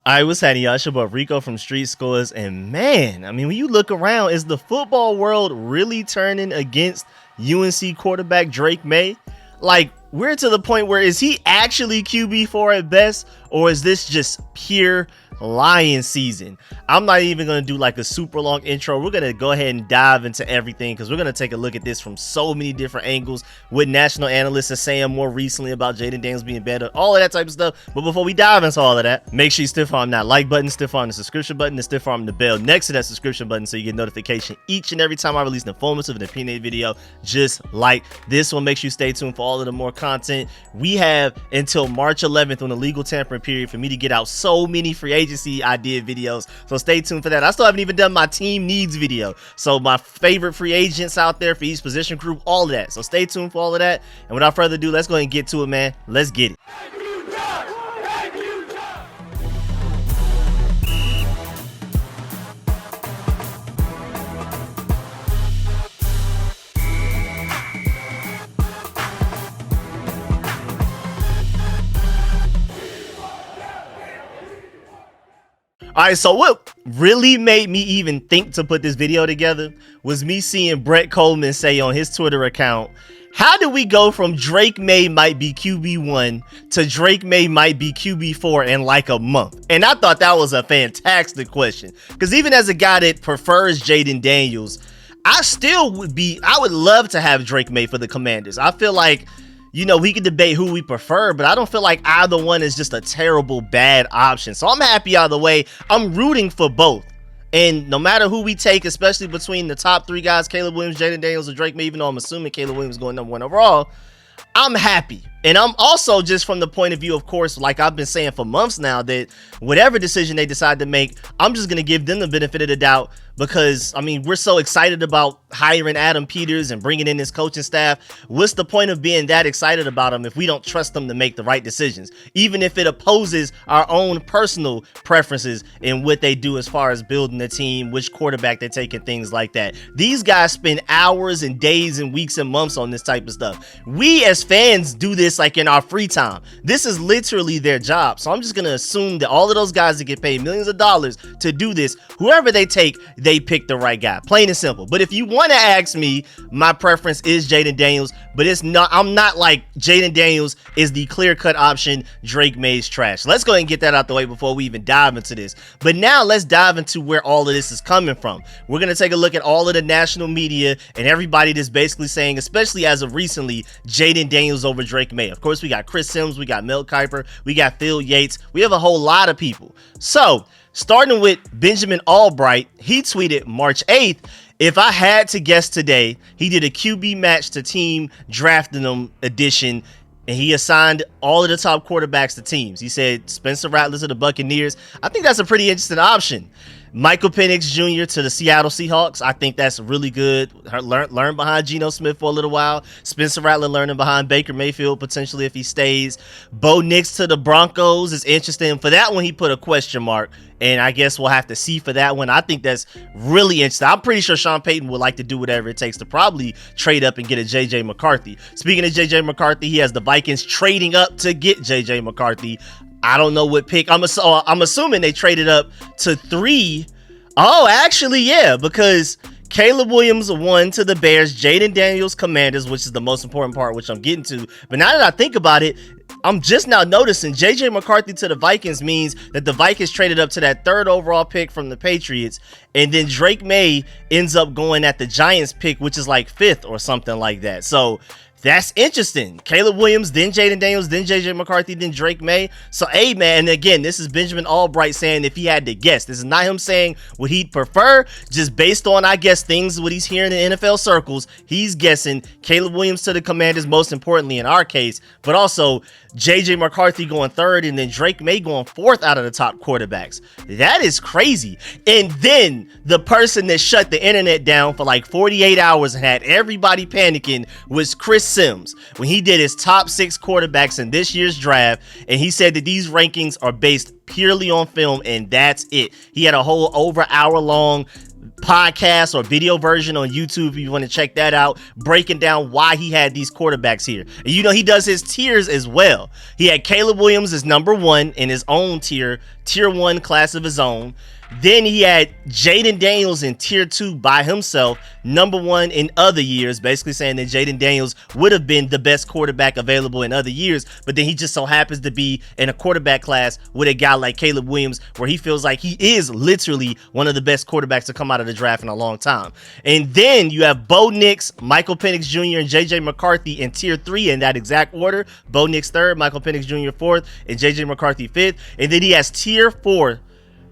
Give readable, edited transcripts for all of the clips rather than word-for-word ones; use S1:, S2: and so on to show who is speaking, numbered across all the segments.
S1: I was happening, y'all? It's your boy Rico from Street Scores, and man, I mean, when you look around, is the football world really turning against UNC quarterback Drake Maye? Like, we're to the point where is he actually QB4 at best, or is this just pure lion season? I'm not even going to do like a super long intro. We're going to go ahead and dive into everything because we're going to take a look at this from so many different angles, what national analysts are saying more recently about Jayden Daniels being better, all of that type of stuff. But before we dive into all of that, make sure you stiff arm that like button, stiff arm the subscription button, and stiff arm the bell next to that subscription button so you get notification each and every time I release an informative and opinionated video just like this one. Make sure you stay tuned for all of the more content. We have until March 11th on the legal tampering period for me to get out so many free agency idea videos, so stay tuned for that. I still haven't even done my team needs video, so my favorite free agents out there for each position group, all of that, so stay tuned for all of that. And without further ado, let's go ahead and get to it, man. Let's get it. All right, so what really made me even think to put this video together was me seeing Brett Kollmann say on his Twitter account, how do we go from Drake Maye might be QB1 to Drake Maye might be QB4 in like a month? And I thought that was a fantastic question, because even as a guy that prefers Jayden Daniels, I would love to have Drake Maye for the Commanders. I feel like, you know, we could debate who we prefer, but I don't feel like either one is just a terrible, bad option. So I'm happy either way. I'm rooting for both. And no matter who we take, especially between the top three guys, Caleb Williams, Jayden Daniels, or Drake Maye, even though I'm assuming Caleb Williams is going #1 overall, I'm happy. And I'm also just from the point of view, of course, like I've been saying for months now, that whatever decision they decide to make, I'm just going to give them the benefit of the doubt, because, I mean, we're so excited about hiring Adam Peters and bringing in his coaching staff. What's the point of being that excited about them if we don't trust them to make the right decisions, even if it opposes our own personal preferences in what they do as far as building the team, which quarterback they take, and things like that? These guys spend hours and days and weeks and months on this type of stuff. We as fans do this like in our free time. This is literally their job. So I'm just going to assume that all of those guys that get paid millions of dollars to do this, whoever they take, they pick the right guy, plain and simple. But if you want to ask me, my preference is Jayden Daniels, but it's not, I'm not like Jayden Daniels is the clear-cut option, Drake Maye's trash. Let's go ahead and get that out the way before we even dive into this. But now let's dive into where all of this is coming from. We're going to take a look at all of the national media and everybody that's basically saying, especially as of recently, Jayden Daniels over Drake Maye. Of course, we got Chris Sims, we got Mel Kiper, we got Phil Yates, we have a whole lot of people. So starting with Benjamin Albright, he tweeted March 8th, if I had to guess today, he did a QB match to team drafting them edition, and he assigned all of the top quarterbacks to teams. He said Spencer Rattler to the Buccaneers. I think that's a pretty interesting option. Michael Penix Jr. to the Seattle Seahawks. I think that's really good. Learn behind Geno Smith for a little while. Spencer Rattler learning behind Baker Mayfield potentially if he stays. Bo Nix to the Broncos is interesting. For that one, he put a question mark, and I guess we'll have to see for that one. I think that's really interesting. I'm pretty sure Sean Payton would like to do whatever it takes to probably trade up and get a J.J. McCarthy. Speaking of J.J. McCarthy, he has the Vikings trading up to get J.J. McCarthy. I don't know what pick. I'm assuming they traded up to 3. Oh, actually, yeah, because Caleb Williams 1 to the Bears, Jayden Daniels Commanders, which is the most important part, which I'm getting to. But now that I think about it, I'm just now noticing J.J. McCarthy to the Vikings means that the Vikings traded up to that 3rd overall pick from the Patriots, and then Drake Maye ends up going at the Giants pick, which is like 5th or something like that. So that's interesting. Caleb Williams, then Jayden Daniels, then J.J. McCarthy, then Drake Maye. So, hey, man, and again, this is Benjamin Albright saying if he had to guess. This is not him saying what he'd prefer, just based on, I guess, things, what he's hearing in NFL circles. He's guessing Caleb Williams to the Commanders, most importantly in our case, but also J.J. McCarthy going 3rd, and then Drake Maye going 4th out of the top quarterbacks. That is crazy. And then the person that shut the internet down for like 48 hours and had everybody panicking was Chris Sims when he did his top 6 quarterbacks in this year's draft, and he said that these rankings are based purely on film, and that's it. He had a whole over hour long podcast or video version on YouTube if you want to check that out, breaking down why he had these quarterbacks here. And you know, he does his tiers as well. He had Caleb Williams as number 1 in his own tier 1 class of his own. Then he had Jayden Daniels in tier 2 by himself, number 1 in other years, basically saying that Jayden Daniels would have been the best quarterback available in other years, but then he just so happens to be in a quarterback class with a guy like Caleb Williams, where he feels like he is literally one of the best quarterbacks to come out of the draft in a long time. And then you have Bo Nix, Michael Penix Jr., and JJ McCarthy in tier 3 in that exact order. Bo Nix 3rd, Michael Penix Jr. 4th, and JJ McCarthy 5th. And then he has tier 4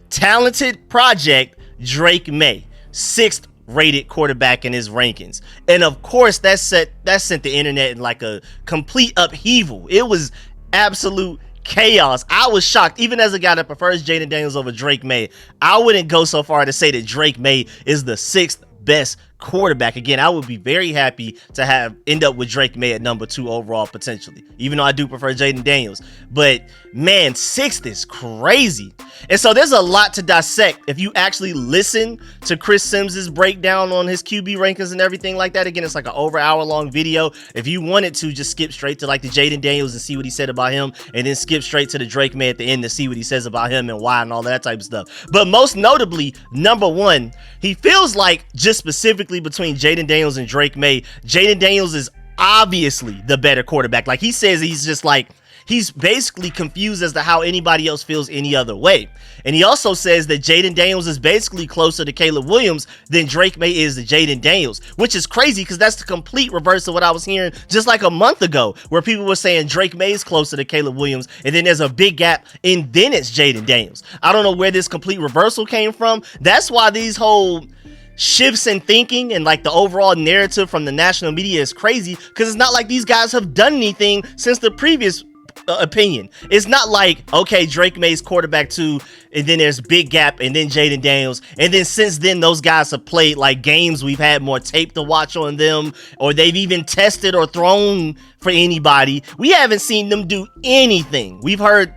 S1: talented project Drake Maye, 6th rated quarterback in his rankings. And of course that sent the internet in like a complete upheaval. It was absolute chaos. I was shocked. Even as a guy that prefers Jayden Daniels over Drake Maye, I wouldn't go so far to say that Drake Maye is the 6th best quarterback. Again, I would be very happy to end up with Drake Maye at number 2 overall potentially, even though I do prefer Jayden Daniels. But man, 6th is crazy. And so there's a lot to dissect if you actually listen to Chris Sims's breakdown on his QB rankings and everything like that. Again, it's like an over hour long video. If you wanted to, just skip straight to like the Jayden Daniels and see what he said about him, and then skip straight to the Drake Maye at the end to see what he says about him and why and all that type of stuff. But most notably, number 1, he feels like just specifically between Jayden Daniels and Drake Maye, Jayden Daniels is obviously the better quarterback. Like he says, he's basically confused as to how anybody else feels any other way. And he also says that Jayden Daniels is basically closer to Caleb Williams than Drake Maye is to Jayden Daniels, which is crazy because that's the complete reverse of what I was hearing just like a month ago, where people were saying Drake Maye is closer to Caleb Williams, and then there's a big gap, and then it's Jayden Daniels. I don't know where this complete reversal came from. That's why these whole shifts in thinking and like the overall narrative from the national media is crazy, because it's not like these guys have done anything since the previous opinion. It's not like, okay, Drake Maye's quarterback 2, and then there's big gap, and then Jayden Daniels, and then since then those guys have played like games, we've had more tape to watch on them, or they've even tested or thrown for anybody. We haven't seen them do anything. We've heard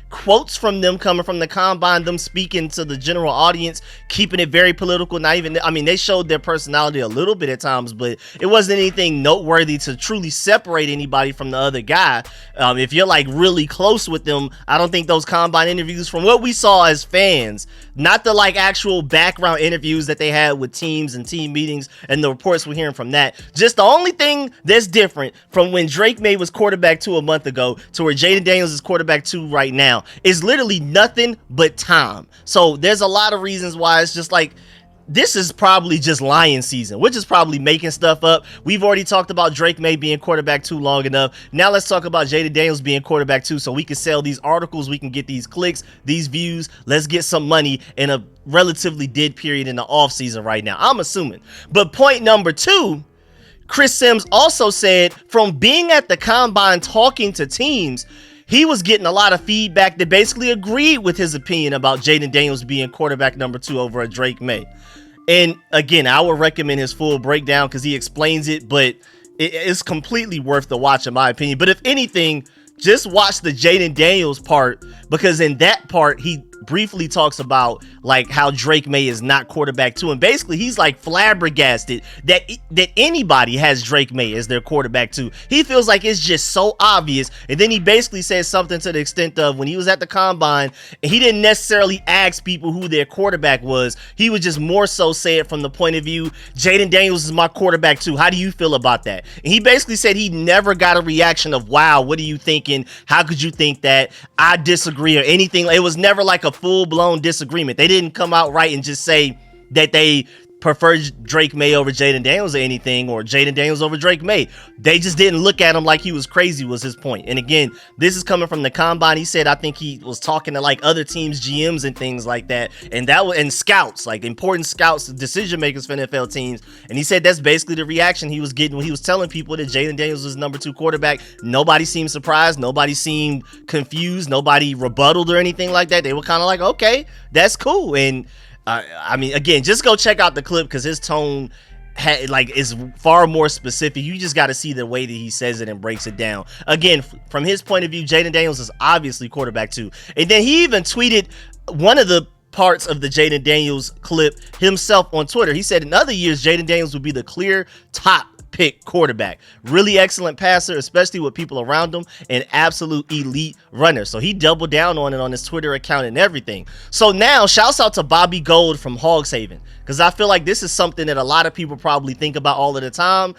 S1: quotes from them coming from the combine, them speaking to the general audience, keeping it very political. Not even, I mean, they showed their personality a little bit at times, but it wasn't anything noteworthy to truly separate anybody from the other guy. If you're like really close with them, I don't think those combine interviews, from what we saw as fans, not the like actual background interviews that they had with teams and team meetings and the reports we're hearing from that, just the only thing that's different from when Drake Maye was quarterback 2 a month ago to where Jayden Daniels is quarterback 2 right now is literally nothing but time. So there's a lot of reasons why it's just like, this is probably just lying season. We're just probably making stuff up. We've already talked about Drake Maye being quarterback 2 long enough. Now let's talk about Jayden Daniels being quarterback 2 so we can sell these articles, we can get these clicks, these views. Let's get some money in a relatively dead period in the offseason right now, I'm assuming. But point number 2, Chris Sims also said from being at the combine talking to teams, he was getting a lot of feedback that basically agreed with his opinion about Jayden Daniels being quarterback number 2 over a Drake Maye. And again, I would recommend his full breakdown because he explains it, but it's completely worth the watch in my opinion. But if anything, just watch the Jayden Daniels part, because in that part, he briefly talks about like how Drake Maye is not quarterback 2, and basically he's like flabbergasted that anybody has Drake Maye as their quarterback 2. He feels like it's just so obvious. And then he basically says something to the extent of, when he was at the combine, he didn't necessarily ask people who their quarterback was. He would just more so say it from the point of view, Jayden Daniels is my quarterback 2. How do you feel about that? And he basically said he never got a reaction of, wow, what are you thinking? How could you think that? I disagree or anything. It was never like a full-blown disagreement. They didn't come out right and just say that they prefer Drake Maye over Jayden Daniels or anything, or Jayden Daniels over Drake Maye. They just didn't look at him like he was crazy, was his point. And again, this is coming from the combine. He said, I think he was talking to like other teams, GMs and things like that, and that was, and scouts, like important scouts, decision makers for NFL teams. And he said that's basically the reaction he was getting when he was telling people that Jayden Daniels was number 2 quarterback. Nobody seemed surprised. Nobody seemed confused. Nobody rebutted or anything like that. They were kind of like, okay, that's cool. And I mean, again, just go check out the clip because his tone is far more specific. You just got to see the way that he says it and breaks it down. Again, from his point of view, Jayden Daniels is obviously quarterback 2. And then he even tweeted one of the parts of the Jayden Daniels clip himself on Twitter. He said in other years, Jayden Daniels would be the clear top pick quarterback. Really excellent passer, especially with people around him, and absolute elite runner. So he doubled down on it on his Twitter account and everything. So now, shouts out to Bobby Gold from Hogshaven, because I feel like this is something that a lot of people probably think about all of the time.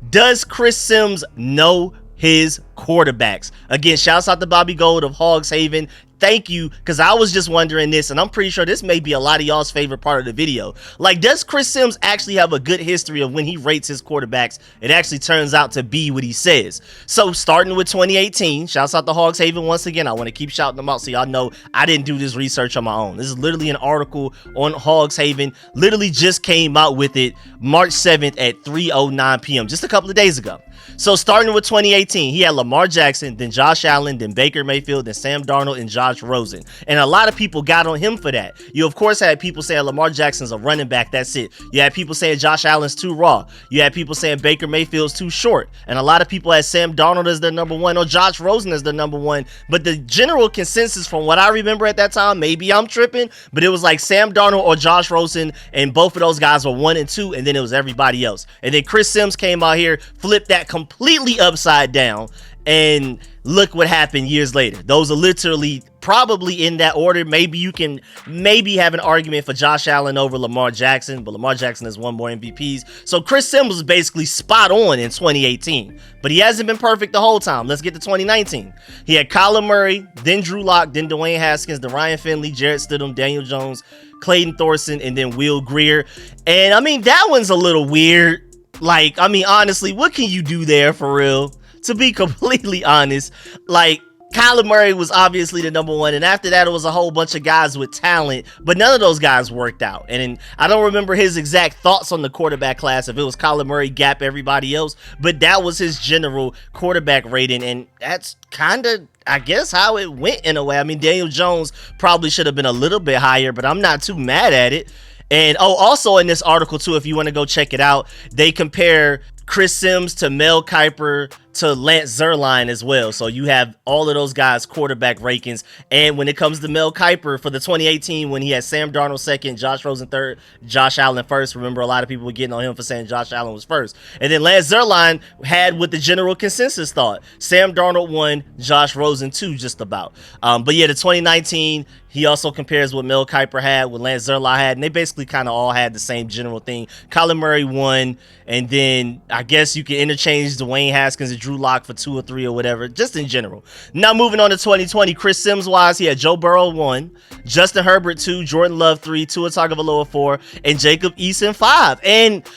S1: Does Chris Sims know his quarterbacks? Again, shouts out to Bobby Gold of Hogshaven. Thank you, because I was just wondering this, and I'm pretty sure this may be a lot of y'all's favorite part of the video. Like, does Chris Sims actually have a good history of when he rates his quarterbacks, it actually turns out to be what he says? So, starting with 2018, shouts out to Hogshaven once again. I want to keep shouting them out so y'all know I didn't do this research on my own. This is literally an article on Hogshaven. Literally just came out with it March 7th at 3:09 p.m., just a couple of days ago. So, starting with 2018, he had Lamar Jackson, then Josh Allen, then Baker Mayfield, then Sam Darnold, and Josh Rosen. And a lot of people got on him for that. You, of course, had people saying Lamar Jackson's a running back, that's it. You had people saying Josh Allen's too raw. You had people saying Baker Mayfield's too short. And a lot of people had Sam Darnold as their number one or Josh Rosen as their number one. But the general consensus from what I remember at that time, maybe I'm tripping, but it was like Sam Darnold or Josh Rosen, and both of those guys were 1 and 2, and then it was everybody else. And then Chris Sims came out here, flipped that completely upside down, and look what happened years later. Those are literally probably in that order. Maybe you can have an argument for Josh Allen over Lamar Jackson, but Lamar Jackson has won more MVPs. So Chris Sims was basically spot on in 2018, but he hasn't been perfect the whole time. Let's get to 2019. He had Kyler Murray, then Drew Lock, then Dwayne Haskins, then Ryan Finley, Jarrett Stidham, Daniel Jones, Clayton Thorson, and then Will Greer. And I mean, that one's a little weird. Like, I mean, honestly, what can you do there for real? To be completely honest, like, Kyler Murray was obviously the number one, and after that, it was a whole bunch of guys with talent, but none of those guys worked out. And I don't remember his exact thoughts on the quarterback class, if it was Kyler Murray, gap everybody else, but that was his general quarterback rating, and that's kind of, I guess, how it went in a way. I mean, Daniel Jones probably should have been a little bit higher, but I'm not too mad at it. And also in this article too, if you want to go check it out, they compare Chris Sims to Mel Kiper to Lance Zierlein as well. So you have all of those guys' quarterback rankings. And when it comes to Mel Kiper for the 2018, when he had Sam Darnold second, Josh Rosen third, Josh Allen first. Remember, a lot of people were getting on him for saying Josh Allen was first. And then Lance Zierlein had what the general consensus thought: Sam Darnold 1, Josh Rosen 2, just about. But yeah, the 2019, he also compares what Mel Kiper had, what Lance Zierlein had, and they basically kind of all had the same general thing. Kyler Murray 1, and then I guess you can interchange Dwayne Haskins and Drew Lock for 2 or 3 or whatever, just in general. Now moving on to 2020, Chris Sims wise, he had Joe Burrow 1, Justin Herbert 2, Jordan Love 3, Tua Tagovailoa 4, and Jacob Eason 5. And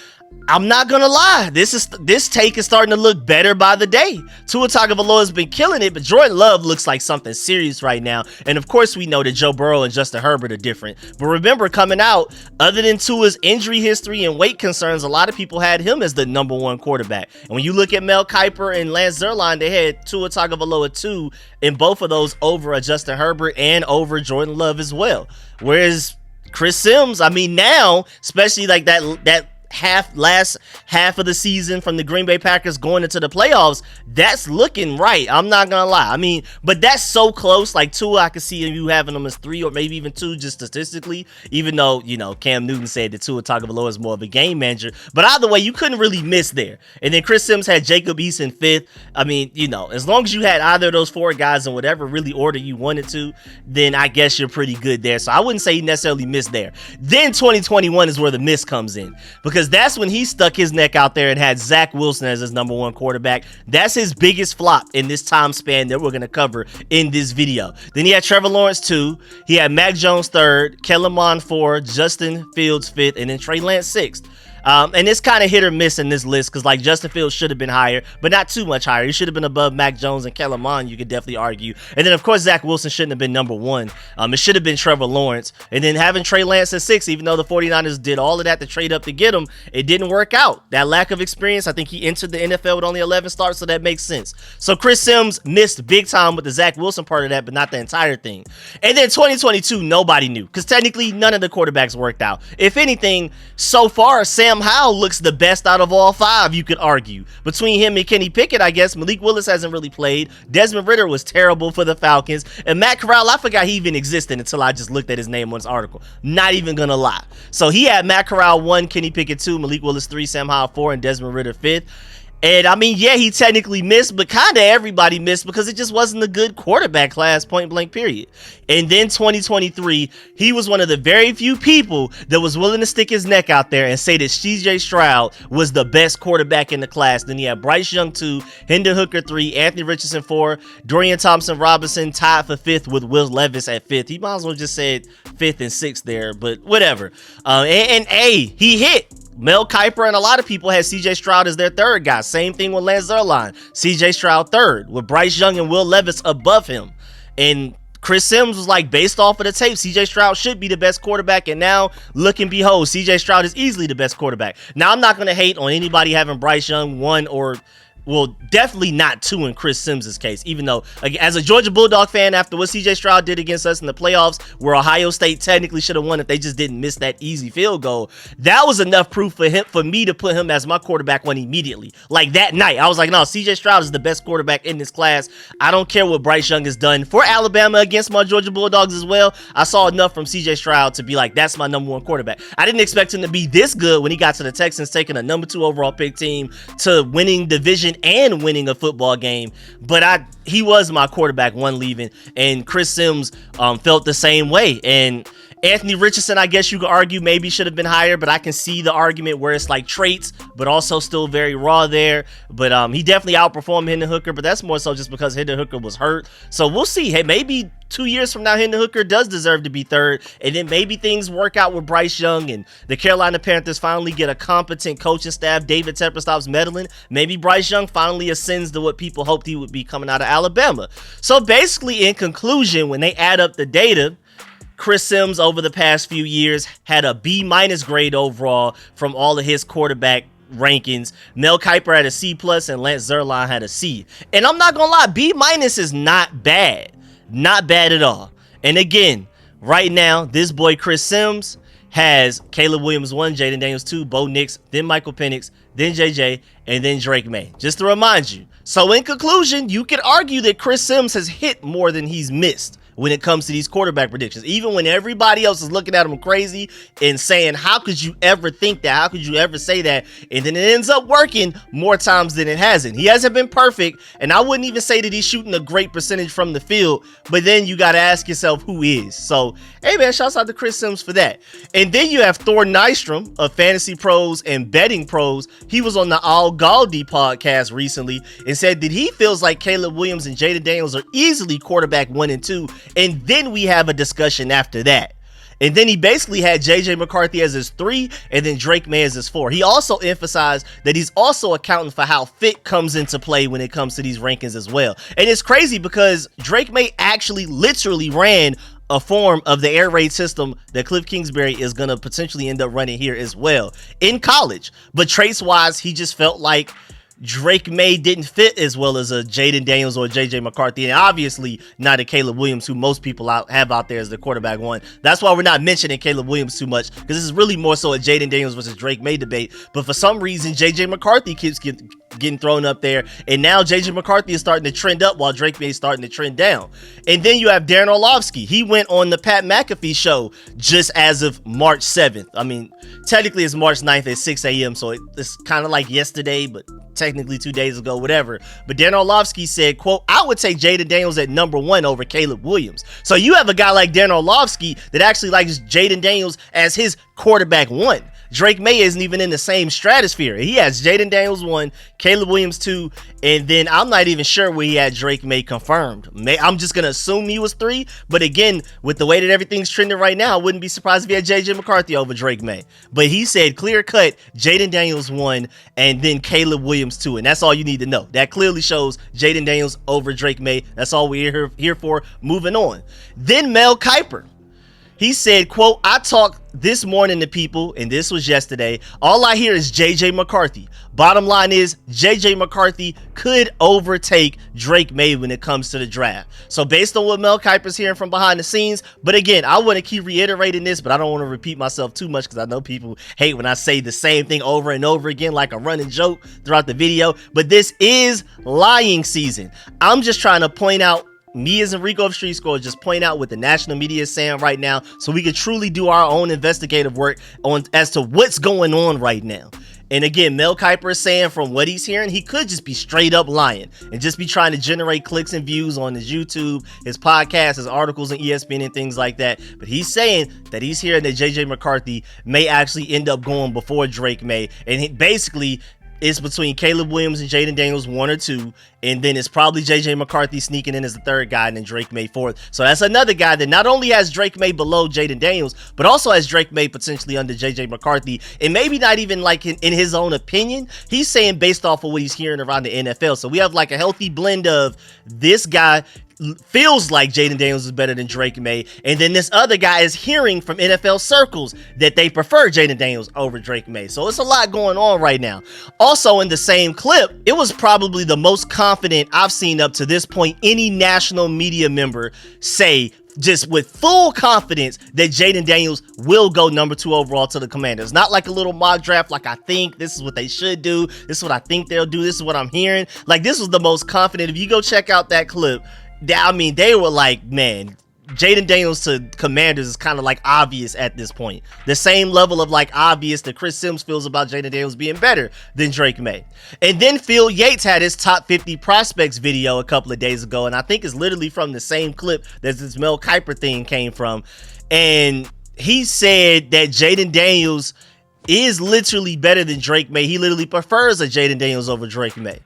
S1: I'm not gonna lie, this take is starting to look better by the day. Tua Tagovailoa has been killing it, but Jordan Love looks like something serious right now. And of course, we know that Joe Burrow and Justin Herbert are different. But remember, coming out, other than Tua's injury history and weight concerns, a lot of people had him as the number one quarterback. And when you look at Mel Kiper and Lance Zierlein, they had Tua Tagovailoa 2 in both of those over a Justin Herbert and over Jordan Love as well. Whereas Chris Sims, I mean, now, especially like that last half of the season from the Green Bay Packers going into the playoffs, that's looking right. I'm not gonna lie. I mean, but that's so close. Like Tua, I could see you having them as 3 or maybe even 2 just statistically, even though, you know, Cam Newton said that Tua Tagovailoa is more of a game manager. But either way, you couldn't really miss there. And then Chris Sims had Jacob Eason 5th. I mean, you know, as long as you had either of those 4 guys in whatever really order you wanted to, then I guess you're pretty good there. So I wouldn't say he necessarily missed there. Then 2021 is where the miss comes in, because that's when he stuck his neck out there and had Zach Wilson as his number one quarterback. That's his biggest flop in this time span that we're going to cover in this video. Then he had Trevor Lawrence 2, he had Mac Jones 3rd, Kollmann 4, Justin Fields 5th, and then Trey Lance 6th. And it's kind of hit or miss in this list, because like Justin Fields should have been higher, but not too much higher. He should have been above Mac Jones and Kollmann, you could definitely argue. And then of course Zach Wilson shouldn't have been number 1. It should have been Trevor Lawrence. And then having Trey Lance at 6, even though the 49ers did all of that to trade up to get him, it didn't work out. That lack of experience, I think he entered the NFL with only 11 starts, so that makes sense. So Chris Sims missed big time with the Zach Wilson part of that, but not the entire thing. And then 2022, nobody knew, because technically none of the quarterbacks worked out. If anything, so far, Sam Sam Howell looks the best out of all 5, you could argue. Between him and Kenny Pickett, I guess. Malik Willis hasn't really played. Desmond Ridder was terrible for the Falcons. And Matt Corral, I forgot he even existed until I just looked at his name on this article. Not even gonna lie. So he had Matt Corral 1, Kenny Pickett 2, Malik Willis 3, Sam Howell 4, and Desmond Ridder 5th. And I mean, yeah, he technically missed, but kind of everybody missed because it just wasn't a good quarterback class, point blank, period. And then 2023, he was one of the very few people that was willing to stick his neck out there and say that CJ Stroud was the best quarterback in the class. Then he had Bryce Young 2, Hendon Hooker 3, Anthony Richardson 4, Dorian Thompson-Robinson tied for 5th with Will Levis at 5th. He might as well just said 5th and 6th there, but whatever. He hit. Mel Kiper and a lot of people had CJ Stroud as their 3rd guy. Same thing with Lance Zierlein. CJ Stroud 3rd, with Bryce Young and Will Levis above him. And Chris Sims was like, based off of the tape, CJ Stroud should be the best quarterback. And now, look and behold, CJ Stroud is easily the best quarterback. Now, I'm not going to hate on anybody having Bryce Young 1 or... well, definitely not 2 in Chris Sims' case, even though, as a Georgia Bulldog fan, after what CJ Stroud did against us in the playoffs, where Ohio State technically should have won if they just didn't miss that easy field goal, that was enough proof for me to put him as my quarterback 1 immediately. Like that night, I was like, no, CJ Stroud is the best quarterback in this class. I don't care what Bryce Young has done for Alabama against my Georgia Bulldogs as well. I saw enough from CJ Stroud to be like, that's my number 1 quarterback. I didn't expect him to be this good when he got to the Texans, taking a number 2 overall pick team to winning division and winning a football game, but he was my quarterback 1 leaving, and Chris Sims felt the same way. And Anthony Richardson, I guess you could argue maybe should have been higher, but I can see the argument where it's like traits, but also still very raw there. But he definitely outperformed Hendon Hooker, but that's more so just because Hendon Hooker was hurt. So we'll see. Hey, maybe 2 years from now, Hendon Hooker does deserve to be 3rd, and then maybe things work out with Bryce Young and the Carolina Panthers finally get a competent coaching staff. David Tepper stops meddling. Maybe Bryce Young finally ascends to what people hoped he would be coming out of Alabama. So basically, in conclusion, when they add up the data, Chris Sims over the past few years had a B- grade overall from all of his quarterback rankings. Mel Kiper had a C+, and Lance Zierlein had a C. And I'm not gonna lie, B- is not bad. Not bad at all. And again, right now, this boy Chris Sims has Caleb Williams 1, Jayden Daniels 2, Bo Nix, then Michael Penix, then JJ, and then Drake Maye. Just to remind you. So in conclusion, you could argue that Chris Sims has hit more than he's missed when it comes to these quarterback predictions. Even when everybody else is looking at him crazy and saying, how could you ever think that? How could you ever say that? And then it ends up working more times than it hasn't. He hasn't been perfect, and I wouldn't even say that he's shooting a great percentage from the field, but then you got to ask yourself who is. So, hey man, shouts out to Chris Sims for that. And then you have Thor Nystrom of Fantasy Pros and Betting Pros. He was on the Al Galdi podcast recently and said that he feels like Caleb Williams and Jayden Daniels are easily quarterback 1 and 2. And then we have a discussion after that. And then he basically had JJ McCarthy as his 3 and then Drake Maye as his 4. He also emphasized that he's also accounting for how fit comes into play when it comes to these rankings as well. And it's crazy because Drake Maye actually literally ran a form of the air raid system that Cliff Kingsbury is going to potentially end up running here as well in college. But traits wise, he just felt like Drake Maye didn't fit as well as a Jayden Daniels or a JJ McCarthy, and obviously not a Caleb Williams, who most people have out there as the quarterback 1. That's why we're not mentioning Caleb Williams too much, because this is really more so a Jayden Daniels versus Drake Maye debate. But for some reason, JJ McCarthy keeps getting thrown up there, and now JJ McCarthy is starting to trend up while Drake Maye is starting to trend down. And then you have Darren Orlovsky. He went on the Pat McAfee show just as of March 7th. I mean, technically it's March 9th at 6 a.m., so it's kind of like yesterday, but technically 2 days ago, whatever. But Darren Orlovsky said, quote, I would take Jayden Daniels at number 1 over Caleb Williams. So you have a guy like Darren Orlovsky that actually likes Jayden Daniels as his quarterback 1. Drake Maye isn't even in the same stratosphere. He has Jayden Daniels 1, Caleb Williams 2, and then I'm not even sure where he had Drake Maye confirmed. I'm just going to assume he was 3, but again, with the way that everything's trending right now, I wouldn't be surprised if he had JJ McCarthy over Drake Maye. But he said clear cut, Jayden Daniels 1, and then Caleb Williams 2, and that's all you need to know. That clearly shows Jayden Daniels over Drake Maye. That's all we're here for. Moving on. Then Mel Kiper. He said, quote, "I talked this morning to people," and this was yesterday, "all I hear is JJ McCarthy. Bottom line is JJ McCarthy could overtake Drake Maye when it comes to the draft." So based on what Mel Kiper's hearing from behind the scenes, but again, I want to keep reiterating this, but I don't want to repeat myself too much because I know people hate when I say the same thing over and over again like a running joke throughout the video, but this is lying season. I'm just trying to point out, me as a Rico of Street Score, just point out what the national media is saying right now so we can truly do our own investigative work on as to what's going on right now. And again, Mel Kiper is saying from what he's hearing, he could just be straight up lying and just be trying to generate clicks and views on his YouTube, his podcast, his articles on ESPN and things like that. But he's saying that he's hearing that JJ McCarthy may actually end up going before Drake Maye. And basically, it's between Caleb Williams and Jayden Daniels 1 or 2, and then it's probably JJ McCarthy sneaking in as the third guy, and then Drake Maye 4th. So that's another guy that not only has Drake Maye below Jayden Daniels, but also has Drake Maye potentially under JJ McCarthy, and maybe not even like in his own opinion. He's saying based off of what he's hearing around the NFL. So we have like a healthy blend of this guy feels like Jayden Daniels is better than Drake Maye, and then this other guy is hearing from NFL circles that they prefer Jayden Daniels over Drake Maye. So it's a lot going on right now. Also in the same clip, it was probably the most confident I've seen up to this point any national media member say, just with full confidence, that Jayden Daniels will go number 2 overall to the Commanders. Not like a little mock draft, like I think this is what they should do, this is what I think they'll do, this is what I'm hearing. Like, this was the most confident. If you go check out that clip, I mean, they were like, man, Jayden Daniels to Commanders is kind of like obvious at this point. The same level of like obvious that Chris Sims feels about Jayden Daniels being better than Drake Maye. And then Phil Yates had his top 50 prospects video a couple of days ago, and I think it's literally from the same clip that this Mel Kiper thing came from. And he said that Jayden Daniels is literally better than Drake Maye. He literally prefers a Jayden Daniels over Drake Maye.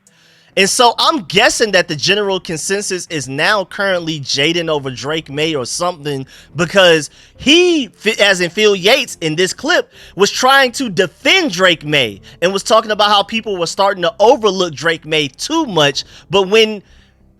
S1: And so I'm guessing that the general consensus is now currently Jayden over Drake Maye or something, because he, as in Phil Yates in this clip, was trying to defend Drake Maye and was talking about how people were starting to overlook Drake Maye too much. But when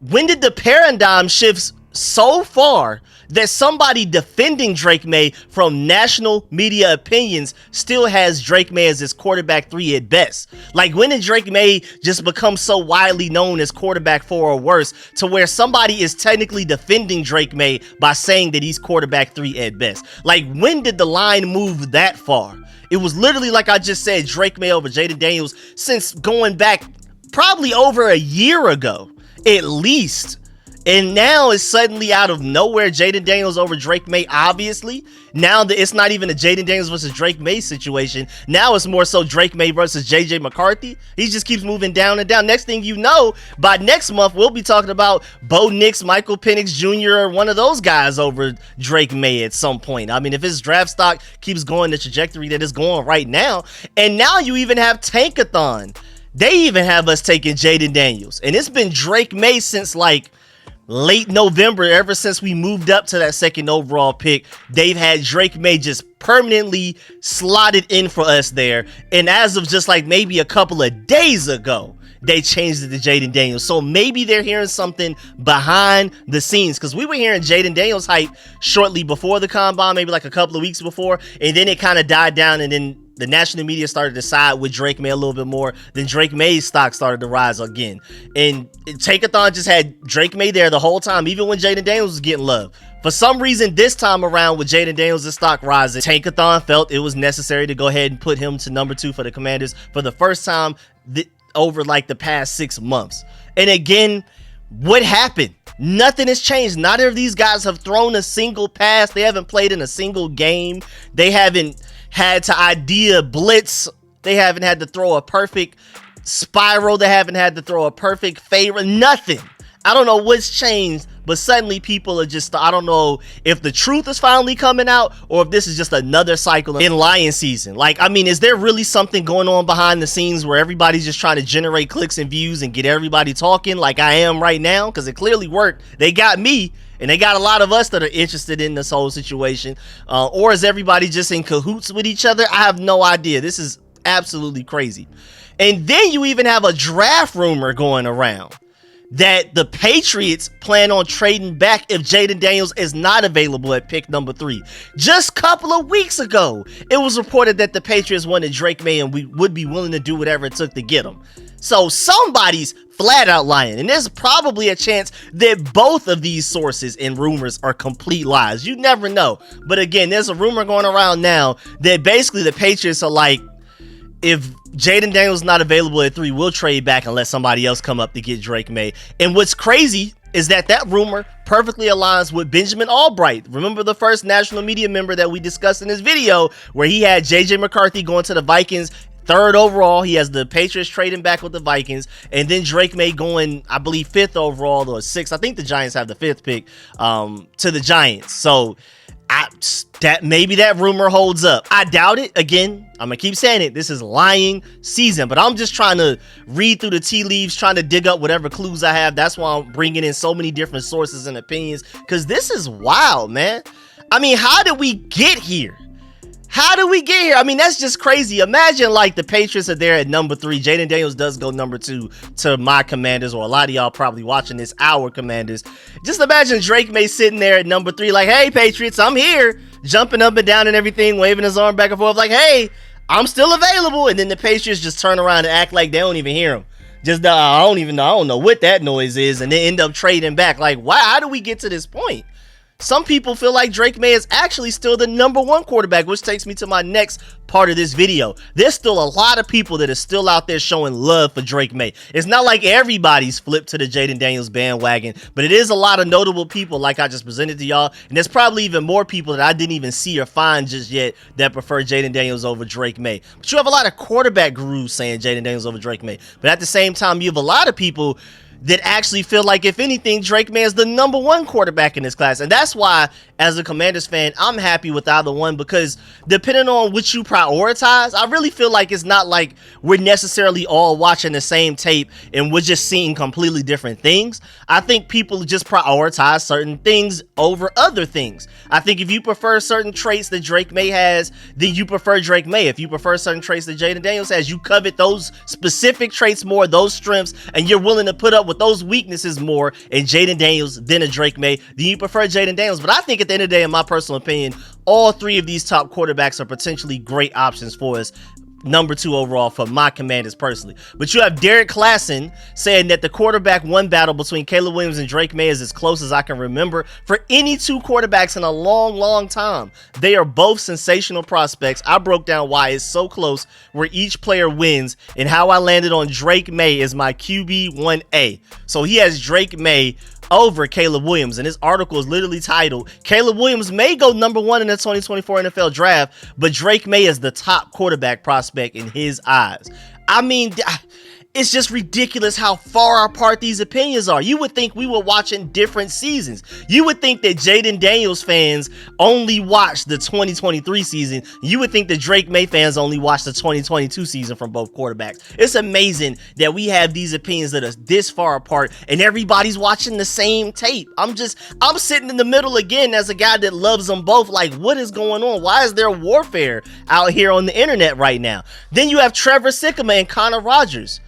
S1: did the paradigm shifts so far that somebody defending Drake Maye from national media opinions still has Drake Maye as his quarterback 3 at best? Like, when did Drake Maye just become so widely known as quarterback 4 or worse to where somebody is technically defending Drake Maye by saying that he's quarterback 3 at best? Like, when did the line move that far? It was literally, like I just said, Drake Maye over Jayden Daniels since going back probably over a year ago, at least. And now it's suddenly out of nowhere Jayden Daniels over Drake Maye, obviously. Now that it's not even a Jayden Daniels versus Drake Maye situation. Now it's more so Drake Maye versus JJ McCarthy. He just keeps moving down and down. Next thing you know, by next month, we'll be talking about Bo Nix, Michael Penix Jr., or one of those guys over Drake Maye at some point. I mean, if his draft stock keeps going the trajectory that it's going right now. And now you even have Tankathon. They even have us taking Jayden Daniels. And it's been Drake Maye since like late November. Ever since we moved up to that 2nd overall pick, they've had Drake Maye just permanently slotted in for us there. And as of just like maybe a couple of days ago, they changed it to Jayden Daniels. So maybe they're hearing something behind the scenes, because we were hearing Jayden Daniels hype shortly before the combine, maybe like a couple of weeks before, and then it kind of died down, and then the national media started to side with Drake Maye a little bit more. Then Drake Maye's stock started to rise again. And Tankathon just had Drake Maye there the whole time, even when Jayden Daniels was getting love. For some reason, this time around with Jayden Daniels' stock rising, Tankathon felt it was necessary to go ahead and put him to number 2 for the Commanders for the first time over like the past 6 months. And again, what happened? Nothing has changed. Neither of these guys have thrown a single pass. They haven't played in a single game. They haven't had to idea blitz. They haven't had to throw a perfect spiral. They haven't had to throw a perfect favor. Nothing. I don't know what's changed, but suddenly people are just, I don't know if the truth is finally coming out or if this is just another cycle in lion season. Like, I mean, is there really something going on behind the scenes where everybody's just trying to generate clicks and views and get everybody talking like I am right now? Because it clearly worked. They got me. And they got a lot of us that are interested in this whole situation. Or is everybody just in cahoots with each other? I have no idea. This is absolutely crazy. And then you even have a draft rumor going around that the Patriots plan on trading back if Jayden Daniels is not available at pick number 3. Just a couple of weeks ago, it was reported that the Patriots wanted Drake Maye and we would be willing to do whatever it took to get him. So somebody's flat out lying, and there's probably a chance that both of these sources and rumors are complete lies. You never know. But again, there's a rumor going around now that basically the Patriots are like, if Jayden Daniels is not available at 3, we'll trade back and let somebody else come up to get Drake Maye. And what's crazy is that rumor perfectly aligns with Benjamin Albright. Remember the first national media member that we discussed in this video, where he had JJ McCarthy going to the Vikings 3rd overall. He has the Patriots trading back with the Vikings, and then Drake Maye going, I believe, 5th overall or 6th. I think the Giants have the 5th pick to the Giants. So maybe that rumor holds up. I doubt it. Again, I'm gonna keep saying it. This is lying season, but I'm just trying to read through the tea leaves, trying to dig up whatever clues I have. That's why I'm bringing in so many different sources and opinions, because this is wild, man. I mean, how did we get here? How do we get here? I mean, that's just crazy. Imagine like the Patriots are there at number 3. Jayden Daniels does go number 2 to my Commanders, or a lot of y'all probably watching this, our Commanders. Just imagine Drake Maye sitting there at number 3 like, hey, Patriots, I'm here. Jumping up and down and everything, waving his arm back and forth like, hey, I'm still available. And then the Patriots just turn around and act like they don't even hear him. Just, I don't know what that noise is. And then end up trading back. Like, why? How do we get to this point? Some people feel like Drake Maye is actually still the number 1 quarterback, which takes me to my next part of this video. There's still a lot of people that are still out there showing love for Drake Maye. It's not like everybody's flipped to the Jayden Daniels bandwagon, but it is a lot of notable people like I just presented to y'all, and there's probably even more people that I didn't even see or find just yet that prefer Jayden Daniels over Drake Maye. But you have a lot of quarterback gurus saying Jayden Daniels over Drake Maye, but at the same time, you have a lot of people that actually feel like, if anything, Drake Maye is the number 1 quarterback in this class. And that's why, as a Commanders fan, I'm happy with either one, because depending on which you prioritize, I really feel like it's not like we're necessarily all watching the same tape and we're just seeing completely different things. I think people just prioritize certain things over other things. I think if you prefer certain traits that Drake Maye has, then you prefer Drake Maye. If you prefer certain traits that Jayden Daniels has, you covet those specific traits more, those strengths, and you're willing to put up with those weaknesses more in Jayden Daniels than a Drake Maye, then you prefer Jayden Daniels. But I think at the end of the day, in my personal opinion, all 3 of these top quarterbacks are potentially great options for us. Number 2 overall for my Commanders personally. But you have Derek Klassen saying that the quarterback 1 battle between Caleb Williams and Drake Maye is as close as I can remember for any 2 quarterbacks in a long time. They are both sensational prospects. I broke down why it's so close, where each player wins, and how I landed on Drake Maye as my QB1A. So he has Drake Maye over Caleb Williams, and this article is literally titled, Caleb Williams may go number 1 in the 2024 NFL draft, but Drake Maye is the top quarterback prospect in his eyes. I mean, it's just ridiculous how far apart these opinions are. You would think we were watching different seasons. You would think that Jayden Daniels fans only watched the 2023 season. You would think that Drake Maye fans only watched the 2022 season from both quarterbacks. It's amazing that we have these opinions that are this far apart and everybody's watching the same tape. I'm sitting in the middle again as a guy that loves them both. Like, what is going on? Why is there warfare out here on the internet right now? Then you have Trevor Sikkema and Connor Rogers.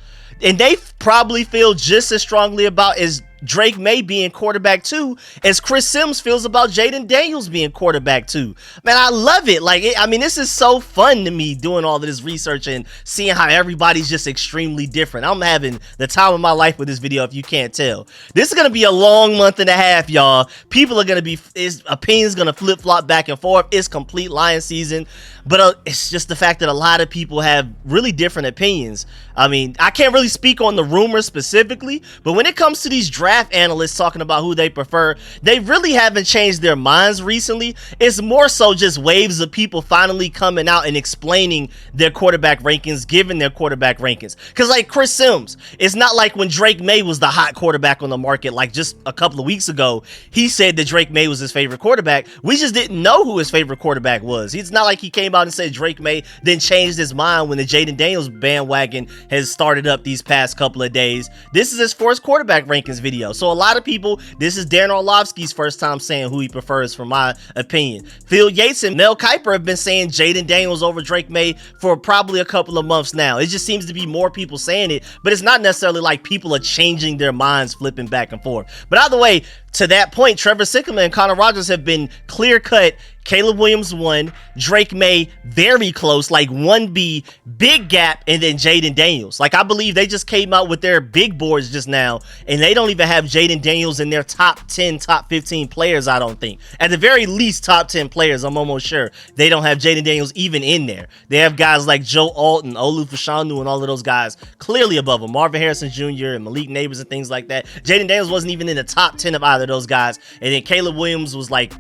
S1: And they probably feel just as strongly about as Drake Maye being quarterback 2 as Chris Sims feels about Jayden Daniels being quarterback 2. Man, I love it. Like, I mean, this is so fun to me doing all of this research and seeing how everybody's just extremely different. I'm having the time of my life with this video, if you can't tell. This is going to be a long month and a half, y'all. People are going to be, opinions going to flip-flop back and forth. It's complete lion season. But it's just the fact that a lot of people have really different opinions. I mean, I can't really speak on the rumors specifically, but when it comes to these draft analysts talking about who they prefer, they really haven't changed their minds recently. It's more so just waves of people finally coming out and explaining their quarterback rankings, giving their quarterback rankings. Because like Chris Sims, it's not like when Drake Maye was the hot quarterback on the market, like just a couple of weeks ago, he said that Drake Maye was his favorite quarterback. We just didn't know who his favorite quarterback was. It's not like he came out and said Drake Maye, then changed his mind when the Jayden Daniels bandwagon has started up these past couple of days. This is his first quarterback rankings video. video. So a lot of people, this is Darren Orlovsky's first time saying who he prefers, from my opinion. Phil Yates and Mel Kiper have been saying Jayden Daniels over Drake Maye for probably a couple of months now. It just seems to be more people saying it, but it's not necessarily like people are changing their minds, flipping back and forth. But either way, to that point, Trevor Sikkema and Connor Rogers have been clear-cut. Caleb Williams 1, Drake Maye very close, like 1B, big gap, and then Jayden Daniels. Like, I believe they just came out with their big boards just now, and they don't even have Jayden Daniels in their top 10, top 15 players, I don't think. At the very least, top 10 players, I'm almost sure. They don't have Jayden Daniels even in there. They have guys like Joe Alton, Olu Fashanu, and all of those guys clearly above them. Marvin Harrison Jr. and Malik Neighbors and things like that. Jayden Daniels wasn't even in the top 10 of either of those guys. And then Caleb Williams was like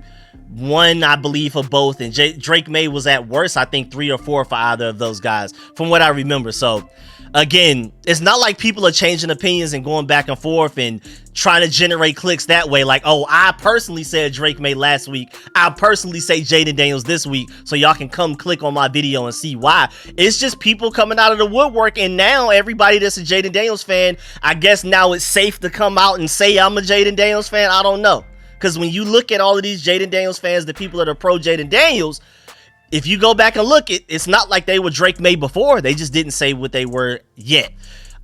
S1: 1, I believe, for both, and Drake Maye was at worst, I think, 3 or 4 for either of those guys, from what I remember. So again, it's not like people are changing opinions and going back and forth and trying to generate clicks that way. Like, oh, I personally said Drake Maye last week, I personally say Jayden Daniels this week, so y'all can come click on my video and see why. It's just people coming out of the woodwork, and now everybody that's a Jayden Daniels fan, I guess now it's safe to come out and say I'm a Jayden Daniels fan. I don't know. Because when you look at all of these Jayden Daniels fans, the people that are pro Jayden Daniels, if you go back and look, it's not like they were Drake Maye before. They just didn't say what they were yet.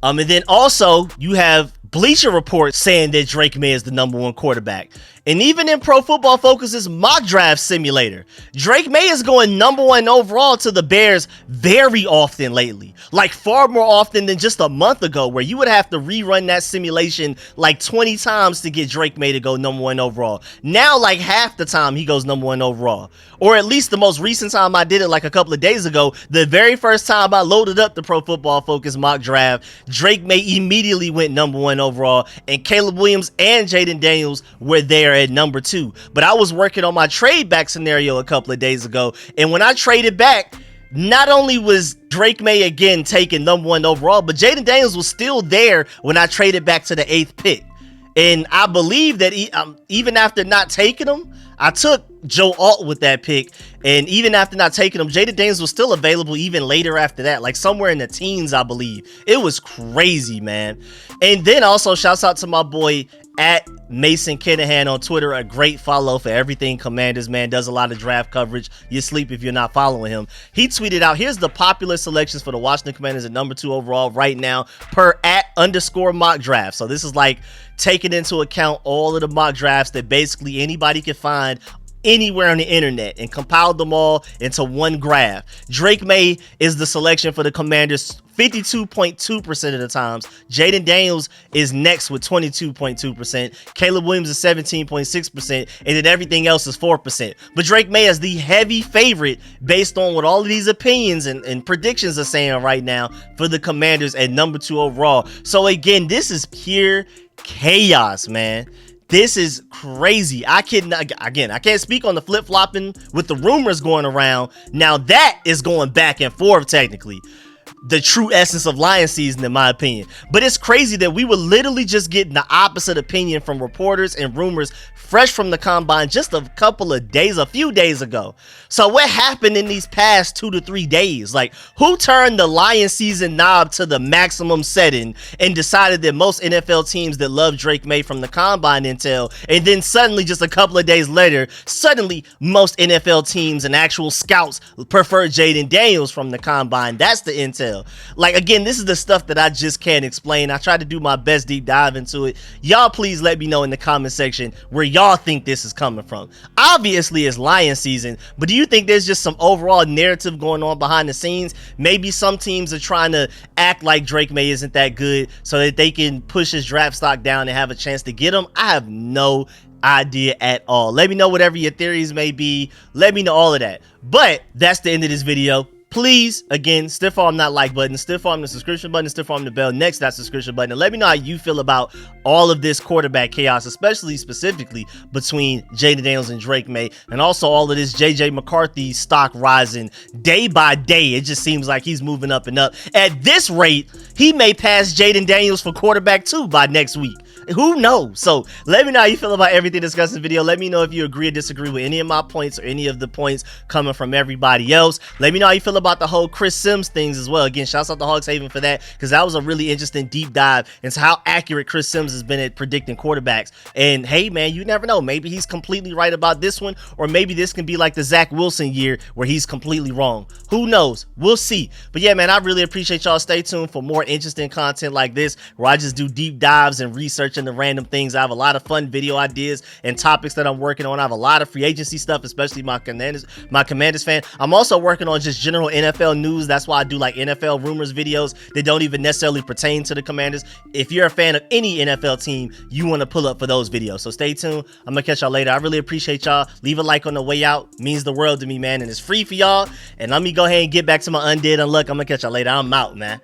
S1: And then also you have Bleacher Report saying that Drake Maye is the #1 quarterback. And even in Pro Football Focus's mock draft simulator, Drake Maye is going #1 overall to the Bears very often lately. Like far more often than just a month ago, where you would have to rerun that simulation like 20 times to get Drake Maye to go #1 overall. Now, like half the time he goes #1 overall. Or at least the most recent time I did it, like a couple of days ago, the very first time I loaded up the Pro Football Focus mock draft, Drake Maye immediately went #1 overall, and Caleb Williams and Jayden Daniels were there at #2. But I was working on my trade back scenario a couple of days ago, and when I traded back, not only was Drake Maye again taken #1 overall, but Jayden Daniels was still there when I traded back to the 8th pick. And I believe that even after not taking him, I took Joe Alt with that pick, and even after not taking him, Jayden Daniels was still available even later after that, like somewhere in the teens, I believe. It was crazy, man. And then also shouts out to my boy at Mason Kinahan on Twitter, a great follow for everything Commanders, man. Does a lot of draft coverage. You sleep if you're not following him. He tweeted out, here's the popular selections for the Washington Commanders at #2 overall right now per @_mock draft. So this is like taking into account all of the mock drafts that basically anybody can find anywhere on the internet and compiled them all into one graph. Drake Maye is the selection for the Commanders 52.2% of the times. Jayden Daniels is next with 22.2%. Caleb Williams is 17.6%, and then everything else is 4%. But Drake Maye is the heavy favorite based on what all of these opinions and predictions are saying right now for the Commanders at #2 overall. So again, this is pure chaos, man. This is crazy. I can't speak on the flip-flopping with the rumors going around. Now that is going back and forth technically. The true essence of Lion season, in my opinion. But it's crazy that we were literally just getting the opposite opinion from reporters and rumors fresh from the combine just a few days ago. So what happened in these past 2 to 3 days? Like, who turned the Lion season knob to the maximum setting and decided that most NFL teams that love Drake Maye from the combine intel, and then suddenly just a couple of days later, suddenly most NFL teams and actual scouts prefer Jayden Daniels from the combine? That's the intel. Like, again, this is the stuff that I just can't explain. I tried to do my best deep dive into it. Y'all please let me know in the comment section where y'all think this is coming from. Obviously it's Lion season, but do you think there's just some overall narrative going on behind the scenes? Maybe some teams are trying to act like Drake Maye isn't that good so that they can push his draft stock down and have a chance to get him. I have no idea at all. Let me know whatever your theories may be. Let me know all of that. But that's the end of this video. Please, again, stiff arm that like button, stiff arm the subscription button, stiff arm the bell next to that subscription button, and let me know how you feel about all of this quarterback chaos, especially specifically between Jayden Daniels and Drake Maye, and also all of this JJ McCarthy stock rising day by day. It just seems like he's moving up and up. At this rate, he may pass Jayden Daniels for quarterback 2 by next week. Who knows? So let me know how you feel about everything discussed in the video. Let me know if you agree or disagree with any of my points or any of the points coming from everybody else. Let me know how you feel about the whole Chris Sims things as well. Again, shouts out to Hogs Haven for that, because that was a really interesting deep dive into how accurate Chris Sims has been at predicting quarterbacks. And hey, man, you never know. Maybe he's completely right about this one, or maybe this can be like the Zach Wilson year where he's completely wrong. Who knows? We'll see. But yeah, man, I really appreciate y'all. Stay tuned for more interesting content like this, where I just do deep dives and research into random things. I have a lot of fun video ideas and topics that I'm working on. I have a lot of free agency stuff, especially my Commanders fan. I'm also working on just general NFL news. That's why I do like NFL rumors videos that don't even necessarily pertain to the Commanders. If you're a fan of any NFL team, you want to pull up for those videos. So stay tuned. I'm gonna catch y'all later. I really appreciate y'all. Leave a like on the way out. It means the world to me, man, and it's free for y'all. And let me go ahead and get back to my undead unluck. I'm gonna catch y'all later. I'm out, man.